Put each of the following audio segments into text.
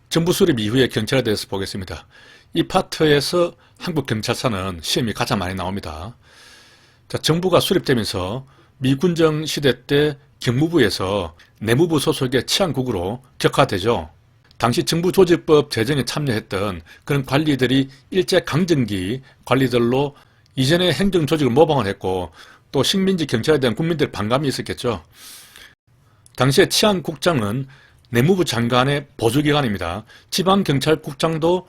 정부 수립 이후의 경찰에 대해서 보겠습니다. 이 파트에서 한국 경찰사는 시험이 가장 많이 나옵니다. 자, 정부가 수립되면서 미군정 시대 때 경무부에서 내무부 소속의 치안국으로 격화되죠. 당시 정부조직법 제정에 참여했던 그런 관리들이 일제강점기 관리들로 이전의 행정조직을 모방을 했고, 또 식민지 경찰에 대한 국민들의 반감이 있었겠죠. 당시에 치안국장은 내무부 장관의 보조기관입니다. 지방경찰국장도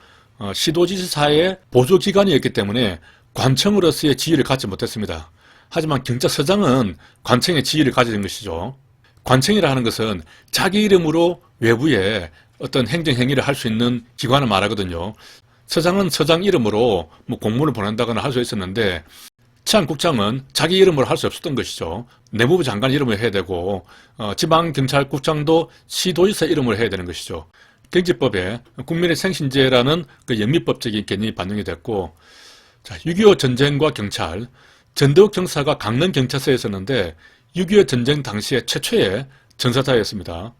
시도지사의 보조기관이었기 때문에 관청으로서의 지위를 갖지 못했습니다. 하지만 경찰서장은 관청의 지위를 가진 것이죠. 관청이라 하는 것은 자기 이름으로 외부에 어떤 행정행위를 할 수 있는 기관을 말하거든요. 서장은 서장 이름으로 공문을 보낸다거나 할 수 있었는데, 치안국장은 자기 이름으로 할 수 없었던 것이죠. 내무부 장관 이름으로 해야 되고, 지방경찰국장도 시도지사 이름으로 해야 되는 것이죠. 경제법에 국민의 생신제라는 그 영미법적인 개념이 반영이 됐고, 자, 6.25 전쟁과 경찰, 전대욱 경사가 강릉경찰서에 있었는데 6.25 전쟁 당시에 최초의 전사자였습니다.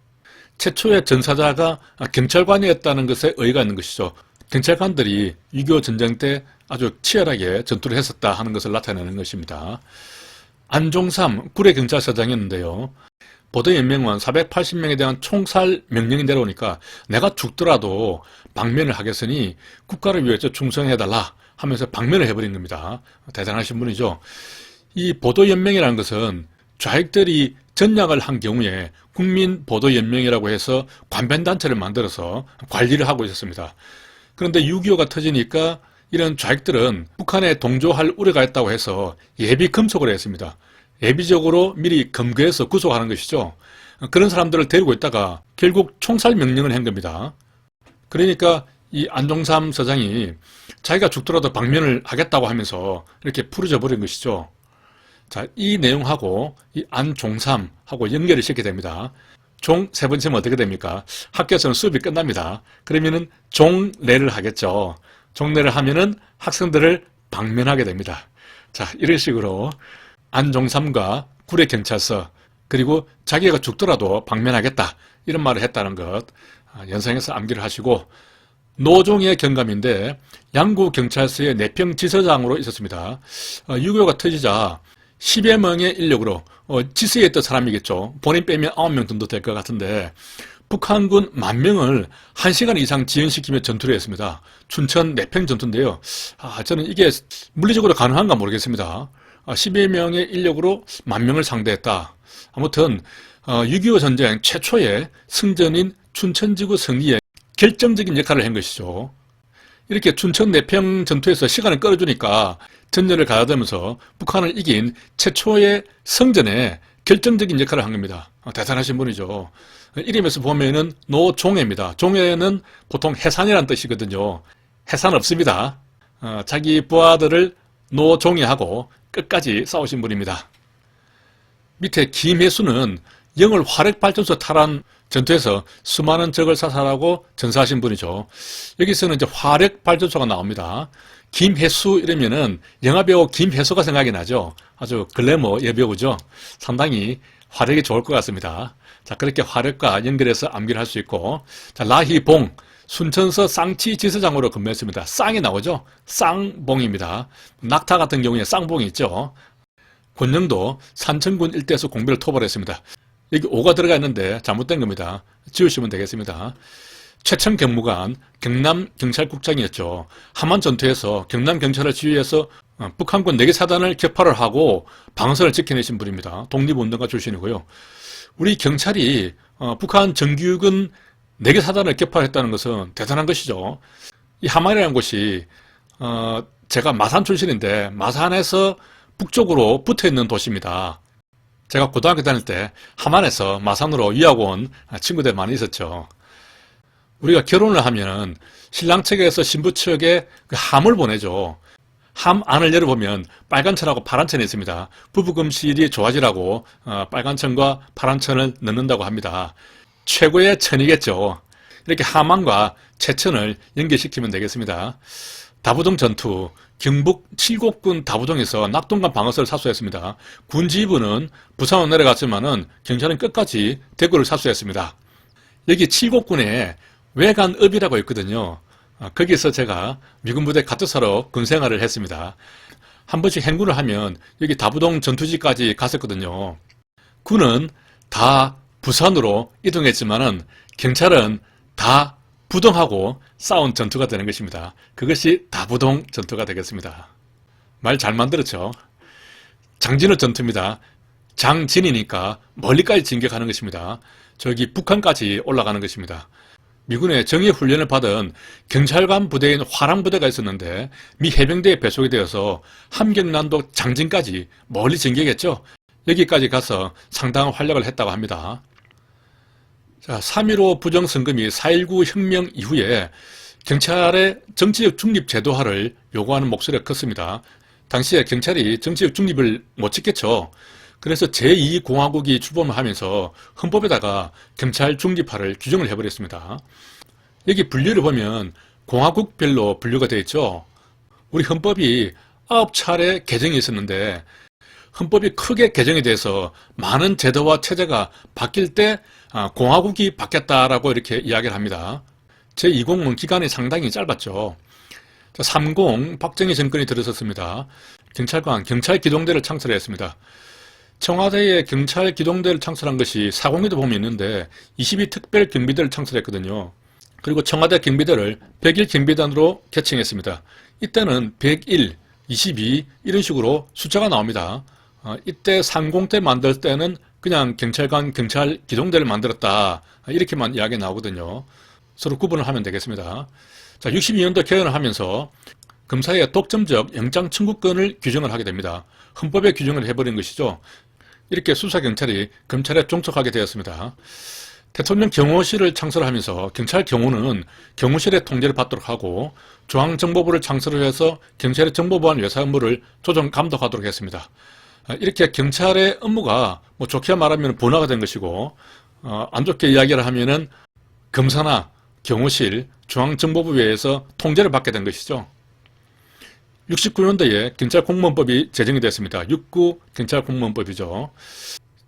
최초의 전사자가 경찰관이었다는 것에 의의가 있는 것이죠. 경찰관들이 6.25 전쟁 때 아주 치열하게 전투를 했었다 하는 것을 나타내는 것입니다. 안종삼 구례경찰서장이었는데요. 보도연맹원 480명에 대한 총살 명령이 내려오니까 내가 죽더라도 방면을 하겠으니 국가를 위해서 충성해달라 하면서 방면을 해버린 겁니다. 대단하신 분이죠. 이 보도연맹이라는 것은 좌익들이 전략을 한 경우에 국민보도연맹이라고 해서 관변단체를 만들어서 관리를 하고 있었습니다. 그런데 6.25가 터지니까 이런 좌익들은 북한에 동조할 우려가 있다고 해서 예비 금속을 했습니다. 예비적으로 미리 검거해서 구속하는 것이죠. 그런 사람들을 데리고 있다가 결국 총살 명령을 한 겁니다. 그러니까 이 안종삼 서장이 자기가 죽더라도 방면을 하겠다고 하면서 이렇게 풀어져 버린 것이죠. 자, 이 내용하고 이 안종삼하고 연결을 시키게 됩니다. 종 세 번째면 어떻게 됩니까? 학교에서는 수업이 끝납니다. 그러면은 종례를 하겠죠. 종례를 하면은 학생들을 방면하게 됩니다. 자, 이런 식으로 안종삼과 구례경찰서, 그리고 자기가 죽더라도 방면하겠다 이런 말을 했다는 것 연상해서 암기를 하시고, 노종의 경감인데 양구경찰서의 내평지서장으로 있었습니다. 6.25가 터지자 10여 명의 인력으로 지서에 있던 사람이겠죠. 본인 빼면 9명 정도 될 것 같은데 북한군 10,000명을 1시간 이상 지연시키며 전투를 했습니다. 춘천 내평 전투인데요. 저는 이게 물리적으로 가능한가 모르겠습니다. 10여 명의 인력으로 10,000명을 상대했다. 아무튼 6.25 전쟁 최초의 승전인 춘천지구 승리에 결정적인 역할을 한 것이죠. 이렇게 춘천 내평 전투에서 시간을 끌어주니까 전열을 가하면서 북한을 이긴 최초의 성전에 결정적인 역할을 한 겁니다. 대단하신 분이죠. 이름에서 보면은 노종해입니다. 종해는 보통 해산이라는 뜻이거든요. 해산 없습니다. 자기 부하들을 노종해하고 끝까지 싸우신 분입니다. 밑에 김혜수는 영월 화력발전소 탈환 전투에서 수많은 적을 사살하고 전사하신 분이죠. 여기서는 이제 화력발전소가 나옵니다. 김혜수 이러면은 영화배우 김혜수가 생각이 나죠. 아주 글래머 여배우죠. 상당히 화력이 좋을 것 같습니다. 자, 그렇게 화력과 연결해서 암기를 할 수 있고, 자, 라희봉 순천서 쌍치 지서장으로 근무했습니다. 쌍이 나오죠. 쌍봉입니다. 낙타 같은 경우에 쌍봉이 있죠. 권영도 산천군 일대에서 공비를 토벌했습니다. 여기 5가 들어가 있는데 잘못된 겁니다. 지우시면 되겠습니다. 최천 경무관 경남경찰국장이었죠. 함안 전투에서 경남경찰을 지휘해서 북한군 4개 사단을 격파를 하고 방어선을 지켜내신 분입니다. 독립운동가 출신이고요. 우리 경찰이 북한 정규군 4개 사단을 격파했다는 것은 대단한 것이죠. 이 함안이라는 곳이 제가 마산 출신인데 마산에서 북쪽으로 붙어있는 도시입니다. 제가 고등학교 다닐 때 함안에서 마산으로 유학 온 친구들 많이 있었죠. 우리가 결혼을 하면 신랑 측에서 신부 측에 그 함을 보내죠. 함 안을 열어보면 빨간 천하고 파란 천이 있습니다. 부부금실이 좋아지라고 빨간 천과 파란 천을 넣는다고 합니다. 최고의 천이겠죠. 이렇게 함안과 최천을 연결시키면 되겠습니다. 다부동 전투, 경북 칠곡군 다부동에서 낙동강 방어선을 사수했습니다. 군지부는 부산으로 내려갔지만은 경찰은 끝까지 대구를 사수했습니다. 여기 칠곡군에 외관읍이라고 있거든요. 거기서 제가 미군 부대 카투사로 군 생활을 했습니다. 한 번씩 행군을 하면 여기 다부동 전투지까지 갔었거든요. 군은 다 부산으로 이동했지만은 경찰은 다 부동하고 싸운 전투가 되는 것입니다. 그것이 다부동 전투가 되겠습니다. 말 잘 만들었죠? 장진호 전투입니다. 장진이니까 멀리까지 진격하는 것입니다. 저기 북한까지 올라가는 것입니다. 미군의 정예 훈련을 받은 경찰관 부대인 화랑부대가 있었는데 미 해병대에 배속이 되어서 함경난도 장진까지 멀리 진격했죠. 여기까지 가서 상당한 활약을 했다고 합니다. 자, 3.15 부정선거 및 4.19 혁명 이후에 경찰의 정치적 중립 제도화를 요구하는 목소리가 컸습니다. 당시에 경찰이 정치적 중립을 못 지켰죠. 그래서 제2공화국이 출범을 하면서 헌법에다가 경찰 중립화를 규정을 해버렸습니다. 여기 분류를 보면 공화국별로 분류가 되어 있죠. 우리 헌법이 9차례 개정이 있었는데 헌법이 크게 개정이 돼서 많은 제도와 체제가 바뀔 때 공화국이 바뀌었다라고 이렇게 이야기를 합니다. 제2공은 기간이 상당히 짧았죠. 30 박정희 정권이 들어섰습니다. 경찰관, 경찰기동대를 창설했습니다. 청와대에 경찰기동대를 창설한 것이 4.02도 보면 있는데 22특별경비대를 창설했거든요. 그리고 청와대 경비대를 101 경비단으로 개칭했습니다. 이때는 101, 22 이런 식으로 숫자가 나옵니다. 이때 30 때 만들 때는 그냥 경찰관, 경찰기동대를 만들었다 이렇게만 이야기 나오거든요. 서로 구분을 하면 되겠습니다. 자, 62년도 개헌을 하면서 검사의 독점적 영장 청구권을 규정을 하게 됩니다. 헌법에 규정을 해버린 것이죠. 이렇게 수사경찰이 검찰에 종속하게 되었습니다. 대통령 경호실을 창설하면서 경찰 경호는 경호실의 통제를 받도록 하고 중앙정보부를 창설을 해서 경찰의 정보보안 외사 업무를 조정 감독하도록 했습니다. 이렇게 경찰의 업무가 좋게 말하면 분화가 된 것이고 안 좋게 이야기를 하면은 검사나 경호실, 중앙정보부에서 통제를 받게 된 것이죠. 69년도에 경찰공무원법이 제정이 됐습니다. 69 경찰공무원법이죠.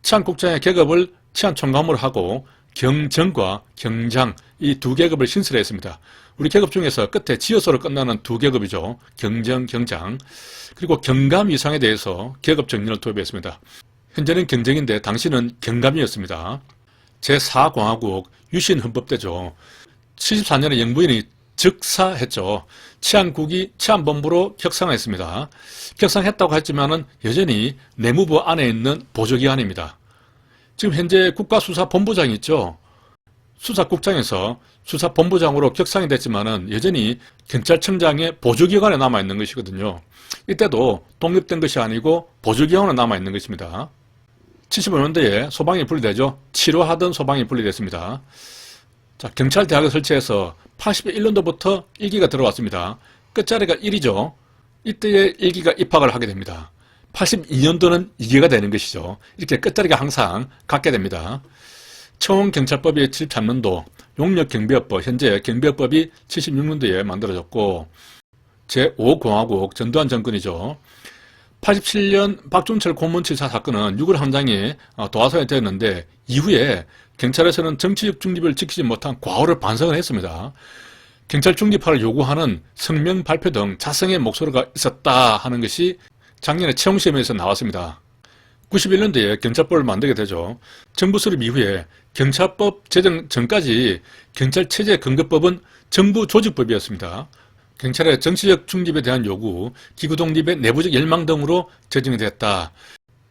치안국장의 계급을 치안총감으로 하고 경정과 경장 이 두 계급을 신설했습니다. 우리 계급 중에서 끝에 지어서로 끝나는 두 계급이죠. 경정, 경장. 그리고 경감 이상에 대해서 계급 정리를 도입했습니다. 현재는 경정인데 당시는 경감이었습니다. 제4공화국 유신헌법대죠. 74년에 영부인이 즉사했죠. 치안국이 치안본부로 격상했습니다. 격상했다고 했지만은 여전히 내무부 안에 있는 보조기관입니다. 지금 현재 국가수사본부장이 있죠. 수사국장에서 수사본부장으로 격상이 됐지만은 여전히 경찰청장의 보조기관에 남아있는 것이거든요. 이때도 독립된 것이 아니고 보조기관에 남아있는 것입니다. 75년도에 소방이 분리되죠. 치료하던 소방이 분리됐습니다. 자, 경찰대학을 설치해서 81년도부터 1기가 들어왔습니다. 끝자리가 1이죠. 이때에 1기가 입학을 하게 됩니다. 82년도는 2기가 되는 것이죠. 이렇게 끝자리가 항상 같게 됩니다. 청원경찰법이 73년도, 용역경비업법, 현재 경비업법이 76년도에 만들어졌고 제5공화국 전두환 정권이죠. 87년 박종철 고문치사 사건은 6월 함장이 도화선에 되었는데 이후에 경찰에서는 정치적 중립을 지키지 못한 과오를 반성을 했습니다. 경찰 중립화를 요구하는 성명 발표 등 자성의 목소리가 있었다 하는 것이 작년에 채용시험에서 나왔습니다. 91년도에 경찰법을 만들게 되죠. 정부 수립 이후에 경찰법 제정 전까지 경찰체제근거법은 정부 조직법이었습니다. 경찰의 정치적 중립에 대한 요구, 기구 독립의 내부적 열망 등으로 제정이 됐다.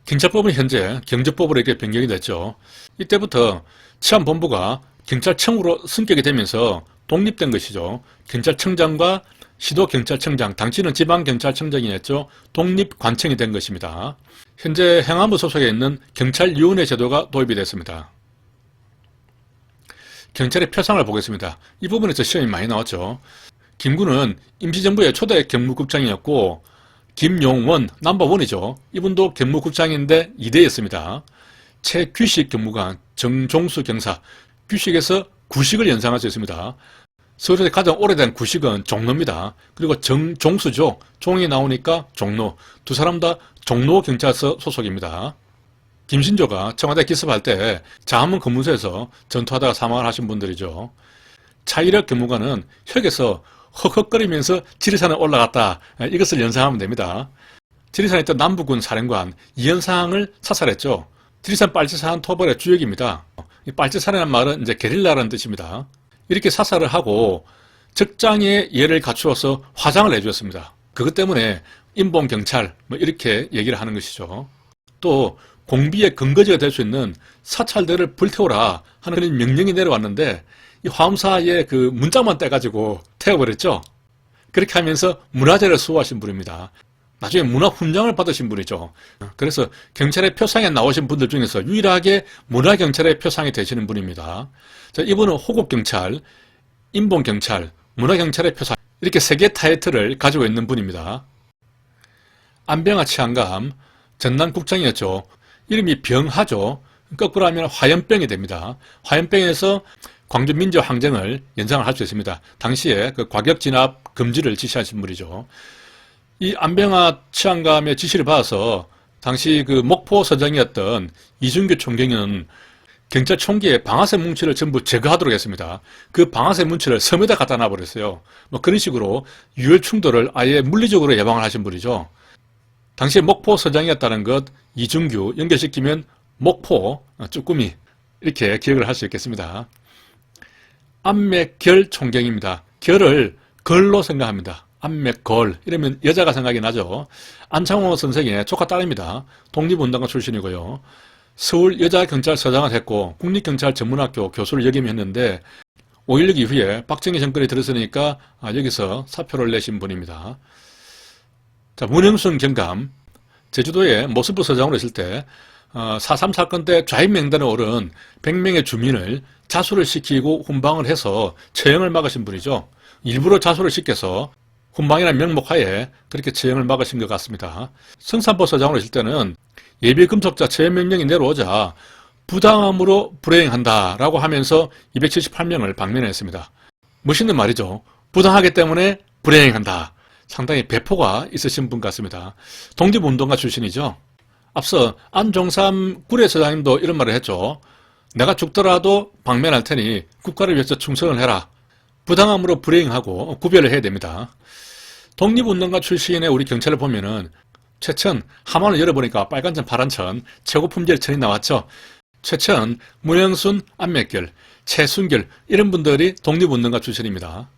경찰법은 현재 경제법으로 이렇게 변경이 됐죠. 이때부터 치안본부가 경찰청으로 승격이 되면서 독립된 것이죠. 경찰청장과 시도경찰청장, 당시는 지방경찰청장이었죠. 독립관청이 된 것입니다. 현재 행안부 소속에 있는 경찰위원회 제도가 도입이 됐습니다. 경찰의 표상을 보겠습니다. 이 부분에서 시험이 많이 나왔죠. 김구는 임시정부의 초대 경무국장이었고 김용원 넘버1이죠. 이분도 경무국장인데 2대였습니다. 최규식 경무관, 정종수 경사, 규식에서 구식을 연상할 수 있습니다. 서울에서 가장 오래된 구식은 종로입니다. 그리고 정종수죠. 종이 나오니까 종로. 두 사람 다 종로경찰서 소속입니다. 김신조가 청와대 기습할 때 자한문 검문소에서 전투하다가 사망을 하신 분들이죠. 차이력 경무관은 혁에서 헉헉거리면서 지리산에 올라갔다. 이것을 연상하면 됩니다. 지리산에 있던 남부군 사령관 이현상을 사살했죠. 지리산 빨치산 토벌의 주역입니다. 이 빨치산이라는 말은 이제 게릴라라는 뜻입니다. 이렇게 사살을 하고 적장의 예를 갖추어서 화장을 해주었습니다. 그것 때문에 인봉경찰 이렇게 얘기를 하는 것이죠. 또 공비의 근거지가 될 수 있는 사찰들을 불태워라 하는 그런 명령이 내려왔는데 이 화엄사의 그 문짝만 떼가지고 태워버렸죠. 그렇게 하면서 문화재를 수호하신 분입니다. 나중에 문화훈장을 받으신 분이죠. 그래서 경찰의 표상에 나오신 분들 중에서 유일하게 문화경찰의 표상이 되시는 분입니다. 자, 이분은 호국경찰, 인봉경찰, 문화경찰의 표상 이렇게 세 개의 타이틀을 가지고 있는 분입니다. 안병화 치안감, 전남국장이었죠. 이름이 병하죠. 거꾸로 하면 화염병이 됩니다. 화염병에서 광주민주항쟁을 연장을 할 수 있습니다. 당시에 그 과격진압 금지를 지시하신 분이죠. 이 안병화 치안감의 지시를 받아서 당시 그 목포서장이었던 이준규 총경은 경찰 총기의 방아쇠 뭉치를 전부 제거하도록 했습니다. 그 방아쇠 뭉치를 섬에다 갖다 놔버렸어요. 뭐 그런 식으로 유혈 충돌을 아예 물리적으로 예방을 하신 분이죠. 당시에 목포서장이었다는 것, 이준규 연결시키면 목포, 쭈꾸미 이렇게 기억을 할 수 있겠습니다. 안맥결 총경입니다. 결을 걸로 생각합니다. 안맥걸 이러면 여자가 생각이 나죠. 안창호 선생의 조카 딸입니다. 독립운동가 출신이고요. 서울 여자경찰서장을 했고 국립경찰 전문학교 교수를 역임했는데 5.16 이후에 박정희 정권이 들어서니까 여기서 사표를 내신 분입니다. 자, 문영순 경감 제주도에 모스부 서장으로 있을 때 4.3 사건 때 좌익 명단에 오른 100명의 주민을 자수를 시키고 훈방을 해서 처형을 막으신 분이죠. 일부러 자수를 시켜서 훈방이라는 명목하에 그렇게 처형을 막으신 것 같습니다. 성산포 서장으로 있을 때는 예비금속자 처형 명령이 내려오자 부당함으로 불이행한다라고 하면서 278명을 방면했습니다. 멋있는 말이죠. 부당하기 때문에 불이행한다. 상당히 배포가 있으신 분 같습니다. 독립운동가 출신이죠. 앞서 안종삼 구례서장님도 이런 말을 했죠. 내가 죽더라도 방면할 테니 국가를 위해서 충성을 해라. 부당함으로 불이행하고 구별을 해야 됩니다. 독립운동가 출신의 우리 경찰을 보면은 최천, 함안을 열어보니까 빨간천, 파란천, 최고품질 천이 나왔죠. 최천, 문영순, 안맥결, 최순결 이런 분들이 독립운동가 출신입니다.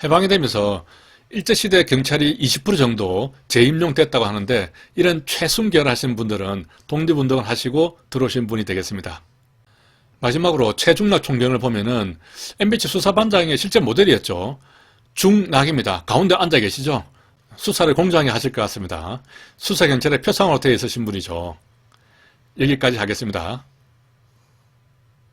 해방이 되면서 일제시대 경찰이 20% 정도 재임용됐다고 하는데 이런 최순결 하신 분들은 독립운동을 하시고 들어오신 분이 되겠습니다. 마지막으로 최중락 총경을 보면은 MBC 수사반장의 실제 모델이었죠. 중락입니다. 가운데 앉아 계시죠? 수사를 공정하게 하실 것 같습니다. 수사경찰의 표상으로 되어 있으신 분이죠. 여기까지 하겠습니다.